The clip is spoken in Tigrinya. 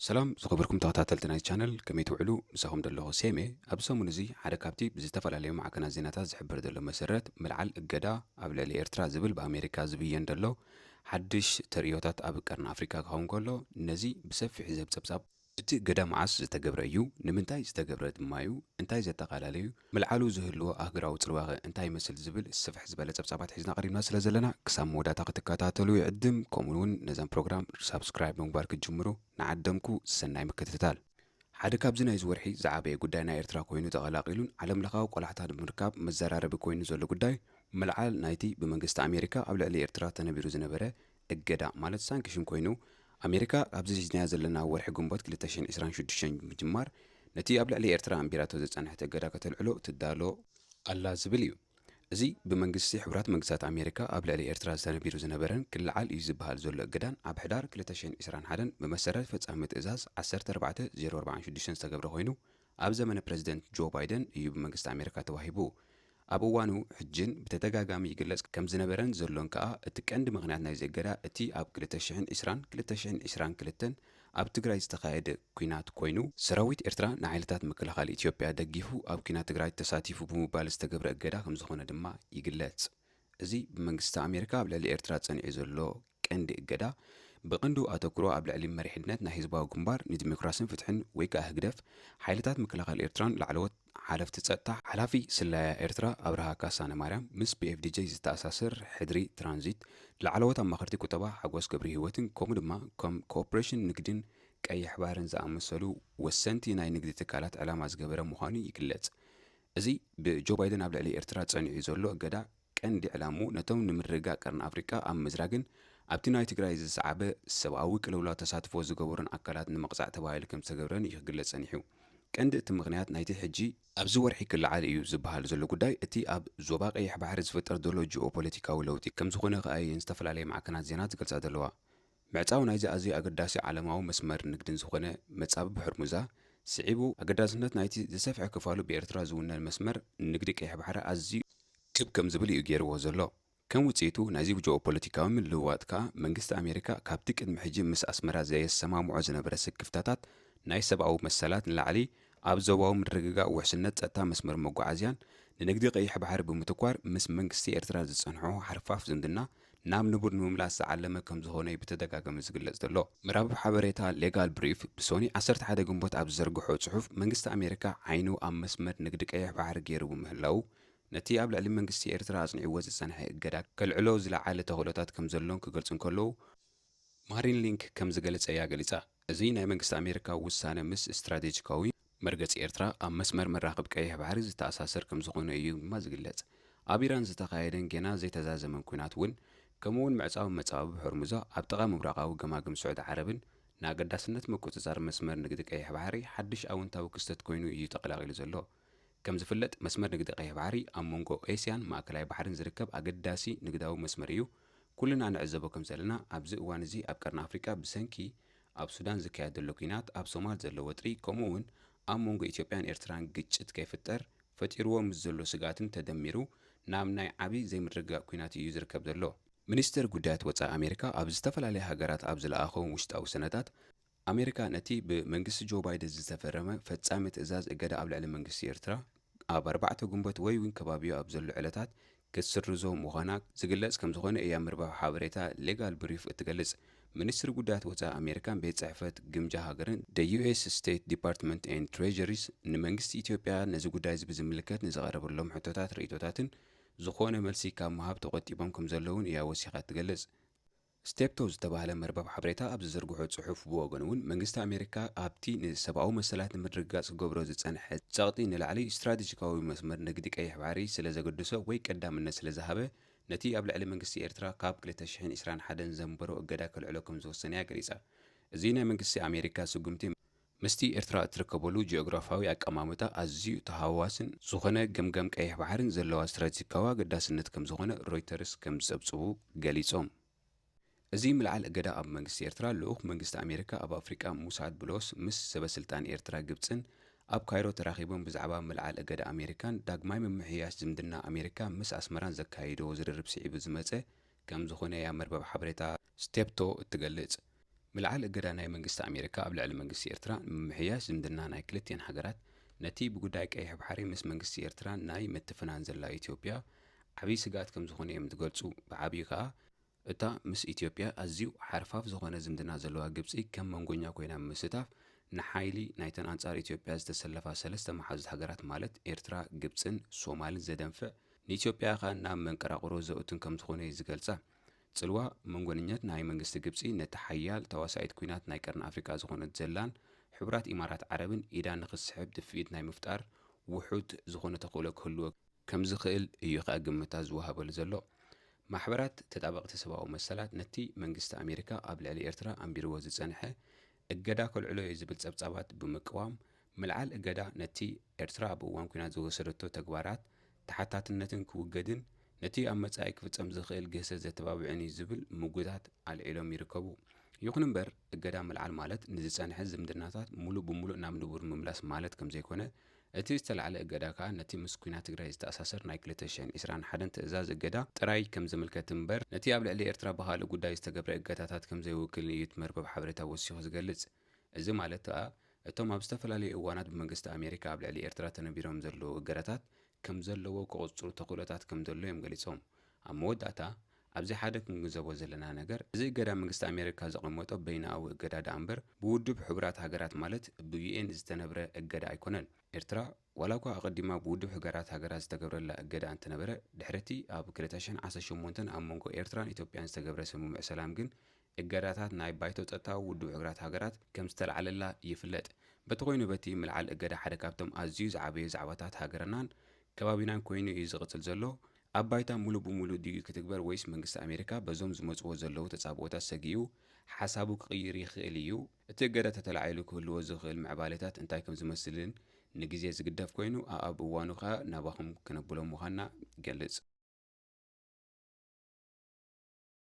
ሰላም ዝኸበርኩም ተኸታተልቲ ናይ ቻነል ከመይ ትውዕሉ ምሳኹም ደለኹ ሴሜ ኣብ ሰሙን እዚ ሓደ ካብቲ ብዝተፈላለዩ ማዕከናት ዜናታት ዝሕብር ዘሎ መሰረት ምልዓል እገዳ ኣብ ልዕሊ ኤርትራ ዝብል ብኣሜሪካ ዝብየን ዘሎ ሓድሽ ተርእዮታት ኣብ ቀርኒ ኣፍሪካ ክኸውን ከሎ ነዚ ብሰፊሕ ዝህብ ጸብጻብ እቲ እገዳ መዓስ ዝተገብረ እዩ ንምንታይ ዝተገብረ ድማ እዩ እንታይ ዘጠቓላለ እዩ ምልዓሉ ዝህልዎ ኣህጉራዊ ጽልዋኸ እንታይ ይመስል ዝብል ስፍሕ ዝበለ ጸብጻባት ሒዝና ቀሪብና ስለ ዘለና ክሳብ መወዳእታ ክትከታተሉ ይዕድም ከምኡ እውን ነዘን ፕሮግራም ሳብስክራይብ ብምግባር ክትጅምሩ ንዓደምኩ ሰናይ ምክትታል ሓደ ካብዚ ናይ ዝወርሒ ዝዓበየ ጉዳይ ናይ ኤርትራ ኮይኑ ተቐላቂሉን ዓለምለኻዊ ቆላሕታት ብምርካብ መዘራረቢ ኮይኑ ዘሎ ጉዳይ ምልዓል ናይቲ ብመንግስቲ ኣሜሪካ ኣብ ልዕሊ ኤርትራ ተነቢሩ ዝነበረ እገዳ ማለት ሳንክሽን ኮይኑ ኣሜሪካ ኣብዚ ሒዝናያ ዘለና ወርሒ ግንቦት 2026 ምጅማር ነቲ ኣብ ልዕሊ ኤርትራ ኣንቢራቶ ዘጸንሐት እገዳ ከተልዕሎ ትዳሎ ኣላ ዝብል እዩ። እዚ ብመንግስቲ ሕቡራት መንግስታት ኣሜሪካ ኣብ ልዕሊ ኤርትራ ዝተነቢሩ ዝነበረን ክልዓል እዩ ዝበሃል ዘሎ እገዳን ኣብ ሕዳር 2021 ብመሰረት ፈጻሚ ትእዛዝ 14046 ዝተገብረ ኮይኑ ኣብ ዘመነ ፕረዚደንት ጆ ባይደን እዩ ብመንግስቲ ኣሜሪካ ተዋሂቡ። ኣብ እዋኑ ሕጅን ብተደጋጋሚ ይግለጽ ከም ዝነበረን ዘሎን ከኣ እቲ ቀንዲ ምኽንያት ናይ እገዳ እቲ ኣብ 2022 ኣብ ትግራይ ዝተኻየደ ኩናት ኮይኑ ሰራዊት ኤርትራ ንሓይልታት ምክልኻል ኢትዮጵያ ደጊፉ ኣብ ኩናት ትግራይ ተሳቲፉ ብምባል ዝተገብረ እገዳ ከም ዝኾነ ድማ ይግለጽ። እዚ ብመንግስቲ ኣሜሪካ ኣብ ልዕሊ ኤርትራ ጸኒዑ ዘሎ ቀንዲ እገዳ ብቐንዱ ኣተኩሮ ኣብ ልዕሊ መሪሕነት ናይ ህዝባዊ ግንባር ንዲሞክራስን ፍትሕን ወይ ከዓ ህግደፍ ሓይልታት ምክልኻል ኤርትራን ላዕለዎት ሓለፍቲ ጸጥታ ሓላፊ ስላያ ኤርትራ ኣብርሃ ካሳነ ማርያም ምስ ብኤፍዲጄ ዝተኣሳሰር ሕድሪ ትራንዚት ላዕለዎት ኣማኸርቲ ቁጠባ ሓጎስ ገብሪ ህይወትን ከምኡ ድማ ከም ኮኦፕሬሽን ንግድን ቀይሕ ባሕርን ዝኣመሰሉ ወሰንቲ ናይ ንግዲ ትካላት ዕላማ ዝገበረ ምዃኑ ይግለጽ። እዚ ብጆ ባይደን ኣብ ልዕሊ ኤርትራ ጸኒዑ ዘሎ እገዳ ቀንዲ ዕላሙ ነቶም ንምርግጋእ ቀርኒ ኣፍሪቃ ኣብ ምዝራግን ኣብቲ ናይ ትግራይ ዝሰዓበ ሰብኣዊ ቅልውላው ተሳትፎ ዝገበሩን ኣካላት ንምቕጻዕ ተባሂሉ ከም ዝተገብረን እዩ ክግለጽ ጸኒሑ። ቀንዲ እቲ ምኽንያት ናይቲ ሕጂ ኣብዚ ወርሒ ክልዓል እዩ ዝበሃል ዘሎ ጉዳይ እቲ ኣብ ዞባ ቀይሕ ባሕሪ ዝፍጠር ዘሎ ጂኦፖለቲካዊ ለውጢ ከም ዝኾነ ከዓ እየን ዝተፈላለየ ማዕከናት ዜና ዝገልጻ ዘለዋ። ምዕጻው ናይዚ ኣዝዩ ኣገዳሲ ዓለማዊ መስመር ንግድን ዝኾነ መጻብብ ሕርሙዛ ስዒቡ ኣገዳስነት ናይቲ ዝሰፍሐ ክፋሉ ብኤርትራ ዝውነን መስመር ንግዲ ቀይሕ ባሕሪ ኣዝዩ ክብ ከም ዝብል እዩ ገይርዎ ዘሎ። ከም ውጽኢቱ ናይዚ ጂኦፖለቲካዊ ምልውዋጥ ከዓ መንግስቲ ኣሜሪካ ካብቲ ቅድሚ ሕጂ ምስ ኣስመራ ዘየሰማምዖ ዝነበረ ስክፍታታት ናይ ሰብኣዊ መሰላት ንላዕሊ ኣብ ዞባዊ ምርግጋእ ውሕስነት ጸጥታ መስመር መጓዓዝያን ንንግዲ ቀይሕ ባሕሪ ብምትኳር ምስ መንግስቲ ኤርትራ ዝጸንሖ ሓርፋፍ ዝምድና ናብ ንቡር ንምምላስ ዝዓለመ ከም ዝኾነ እዩ ብተደጋጋሚ ዝግለጽ ዘሎ። ምዕራብ ሓበሬታ ሌጋል ብሪፍ ብሶኒ 11 ግንቦት ኣብ ዝዘርግሖ ጽሑፍ መንግስቲ ኣሜሪካ ዓይኑ ኣብ መስመር ንግዲ ቀይሕ ባሕሪ ገይሩ ብምህላው ነቲ ኣብ ልዕሊ መንግስቲ ኤርትራ ኣጽኒዕዎ ዝጸንሐ እገዳ ከልዕሎ ዝለዓለ ተኽእሎታት ከም ዘሎን ክገልጹ እንከለዉ ማሪን ሊንክ ከም ዝገለጸ እያ ገሊጻ። እዚ ናይ መንግስቲ ኣሜሪካ ውሳነ ምስ ስትራቴጂካዊ መርገጺ ኤርትራ ኣብ መስመር መራኽብ ቀይሕ ባሕሪ ዝተኣሳሰር ከም ዝኾነ እዩ ድማ ዝግለጽ። ኣብ ኢራን ዝተኻየደን ጌና ዘይተዛዘመን ኩናት እውን ከምኡውን ምዕጻዊ መጻባብቢ ሕርሙዛ ኣብ ጥቓ ምብራቓዊ ገማግም ስዑድ ዓረብን ንኣገዳስነት ምቁጽጻር መስመር ንግዲ ቀይሕ ባሕሪ ሓድሽ ኣወንታዊ ክስተት ኮይኑ እዩ ተቐላቒሉ ዘሎ። ከም ዝፍለጥ መስመር ንግዲ ቀይሕ ባሕሪ ኣብ መንጎ ኤስያን ማእከላይ ባሕርን ዝርከብ ኣገዳሲ ንግዳዊ መስመር እዩ። ኩልና ንዕዘቦ ከም ዘለና ኣብዚ እዋን እዚ ኣብ ቀርኒ ኣፍሪቃ ብሰንኪ ኣብ ሱዳን ዝካየድ ዘሎ ኩናት ኣብ ሶማል ዘሎ ወጥሪ ከምኡ እውን ኣብ መንጎ ኢትዮጵያን ኤርትራን ግጭት ከይፍጠር ፈጢርዎ ምስ ዘሎ ስጋትን ተደሚሩ ናብ ናይ ዓብይ ዘይምርግጋእ ኩናት እዩ ዝርከብ ዘሎ። ሚኒስትር ጉዳያት ወጻኢ ኣሜሪካ ኣብ ዝተፈላለየ ሃገራት ኣብ ዝለኣኸው ውሽጣዊ ሰነታት ኣሜሪካ ነቲ ብመንግስቲ ጆ ባይደን ዝተፈረመ ፈጻሚ ትእዛዝ እገዳ ኣብ ልዕሊ መንግስቲ ኤርትራ ኣብ 4 ግንቦት ወይ እውን ከባቢኡ ኣብ ዘሎ ዕለታት ክትስርዞ ምዃና ዝግለጽ ከም ዝኾነ እያ ምርባሕ ሓበሬታ ሌጋል ብሪፍ እትገልጽ። ሚኒስትሪ ጉዳያት ወጻኢ ኣሜሪካን ቤት ጽሕፈት ግምጃ ሃገርን ዩኤስ ስቴት ዲፓርትመንት ኤንድ ትሬጀሪስ ንመንግስቲ ኢትዮጵያ ነዚ ጉዳይ ብዝምልከት ንዝቐረበሎም ሕቶታት ርእቶታትን ዝኾነ መልሲ ካብ ምሃብ ተቆጢቦም ከም ዘለውን እያ ወሲኻ ትገልጽ። ስቴፕቶ ዝተባህለ መርበብ ሓበሬታ ኣብ ዝዘርግሖ ጽሑፍ ብወገኑ እውን መንግስቲ ኣሜሪካ ኣብቲ ንሰብኣዊ መሰላት ንምርግጋጽ ክገብሮ ዝጸንሐ ጸቕጢ ንላዕሊ ስትራቴጂካዊ መስመር ንግዲ ቀይሕ ባሕሪ ስለ ዘገድሶ ወይ ቀዳምነት ስለ ዝሃበ ነቲ ኣብ ልዕሊ መንግስቲ ኤርትራ ካብ 2021 ዘንበሮ እገዳ ከልዕሎ ከም ዝወሰነ እያ ገሊጻ። እዚ ናይ መንግስቲ ኣሜሪካ ስጉምቲ ምስቲ ኤርትራ እትርከበሉ ጂኦግራፋዊ ኣቀማምጣ ኣዝዩ ተሃዋስን ዝኾነ ገምገም ቀይሕ ባሕርን ዘለዋ ስትራቴጂካዊ ኣገዳስነት ከም ዝኾነ ሮይተርስ ከም ዝጸብጽቡ ገሊጾም። እዚ ምልዓል እገዳ ኣብ መንግስቲ ኤርትራ ልኡኽ መንግስቲ ኣሜሪካ ኣብ ኣፍሪቃ ሙሳድ ብሎስ ምስ ሰበስልጣን ኤርትራ ግብፅን ኣብ ካይሮ ተራኺቦም ብዛዕባ ምልዓል እገዳ ኣሜሪካን ዳግማይ ምምሕያሽ ዝምድና ኣሜሪካ ምስ ኣስመራን ዘካይዶ ዝርርብ ስዒቡ ዝመፀ ከም ዝኾነ እያ መርበብ ሓበሬታ ስቴፕቶ እትገልጽ። ምልዓል እገዳ ናይ መንግስቲ ኣሜሪካ ኣብ ልዕሊ መንግስቲ ኤርትራ ንምምሕያሽ ዝምድና ናይ ክልቲአን ሃገራት ነቲ ብጉዳይ ቀይሕ ባሕሪ ምስ መንግስቲ ኤርትራ ናይ ምትፍናን ዘላ ኢትዮጵያ ዓብዪ ስጋት ከም ዝኾነ እዮም ትገልጹ። ብዓብዪ ከዓ እታ ምስ ኢትዮጵያ ኣዝዩ ሓርፋፍ ዝኾነ ዝምድና ዘለዋ ግብፂ ከም መንጎኛ ኮይና ምስታፍ ንሓይሊ ናይተን ኣንጻር ኢትዮጵያ ዝተሰለፋ ሰለስተ መሓዙት ሃገራት ማለት ኤርትራ፣ ግብፅን ሶማልን ዘደንፍዕ ንኢትዮጵያ ኸ ናብ መንቀራቕሮ ዘእቱን ከም ዝኾነ እዩ ዝገልጻ። ጽልዋ መንጎንኛት ናይ መንግስቲ ግብፂ ነቲ ሓያል ተዋሳኢት ኩናት ናይ ቀርኒ ኣፍሪካ ዝኾነት ዘላን ሕቡራት ኢማራት ዓረብን ኢዳ ንኽስሕብ ድፍኢት ናይ ምፍጣር ውሑድ ዝኾነ ተኽእሎ ክህልዎ ከም ዝኽእል እዩ ኸ ግምታት ዝወሃበሉ ዘሎ። ማሕበራት ተጣበቕቲ ሰብኣዊ መሰላት ነቲ መንግስቲ ኣሜሪካ ኣብ ልዕሊ ኤርትራ ኣንቢርዎ ዝጸንሐ እገዳ ከልዕሎ እዩ ዝብል ጸብጻባት ብምቅዋም ምልዓል እገዳ ነቲ ኤርትራ ኣብ እዋን ኩናት ዝወሰደቶ ተግባራት ተሓታትነትን ክውገድን ነቲ ኣብ መጻኢ ክፍጸም ዝኽእል ገሰት ዘተባብዕን እዩ ዝብል ምጉታት ኣልዒሎም ይርከቡ። ይኹን እምበር እገዳ ምልዓል ማለት ንዝጸንሐ ዝምድናታት ሙሉእ ብሙሉእ ናብ ንቡር ምምላስ ማለት ከም ዘይኮነ እቲ ዝተለዓለ እገዳ ከዓ ነቲ ምስ ኩናት ትግራይ ዝተኣሳሰር ናይ 2021 ትእዛዝ እገዳ ጥራይ ከም ዘመልከት እምበር ነቲ ኣብ ልዕሊ ኤርትራ ብኻልእ ጉዳይ ዝተገብረ እገዳታት ከም ዘይውክል እዩ እቲ መርበብ ሓበሬታ ወሲኹ ዝገልጽ። እዚ ማለት ከዓ እቶም ኣብ ዝተፈላለዩ እዋናት ብመንግስቲ ኣሜሪካ ኣብ ልዕሊ ኤርትራ ተነቢሮም ዘለዉ እገዳታት ከም ዘለዎ ክቕጽሩ ተኽእሎታት ከም ዘሎ እዮም ገሊፆም። ኣብ መወዳእታ ኣብዚ ሓደ ክንግንዘቦ ዘለና ነገር እዚ እገዳ መንግስቲ ኣሜሪካ ዘቐመጦ በይናዊ እገዳ ዳ እምበር ብውድብ ሕቡራት ሃገራት ማለት ብዩኤን ዝተነብረ እገዳ ኣይኮነን። ኤርትራ ዋላ እኳ ኣቐዲማ ብውድብ ሕቡራት ሃገራት ዝተገብረላ እገዳ እንተነበረ ድሕረቲ ኣብ 2018 ኣብ መንጎ ኤርትራን ኢትዮጵያን ዝተገብረ ስምምዕ ሰላም ግን እገዳታት ናይ ባይቶ ጸጥታዊ ውድብ ሕቡራት ሃገራት ከም ዝተለዓለላ ይፍለጥ። በቲ ኮይኑ በቲ ምልዓል እገዳ ሓደ ካብቶም ኣዝዩ ዝዓበየ ዛዕባታት ሃገርናን ከባቢናን ኮይኑ እዩ ዝቕጽል ዘሎ። ኣብ ባይታ ሙሉእ ብሙሉእ ድዩ ክትግበር ወይስ መንግስቲ ኣሜሪካ በዞም ዝመጽዎ ዘለዉ ተጻብኦታት ሰጊኡ ሓሳቡ ክቕይር ይኽእል እዩ? እቲ እገዳ ተተላዒሉ ክህልዎ ዝኽእል ምዕባለታት እንታይ ከም ዝመስልን ንግዜ ዝግደፍ ኮይኑ ኣብ እዋኑ ኸ ናባኹም ክነብሎም ምዃንና ይገልጽ።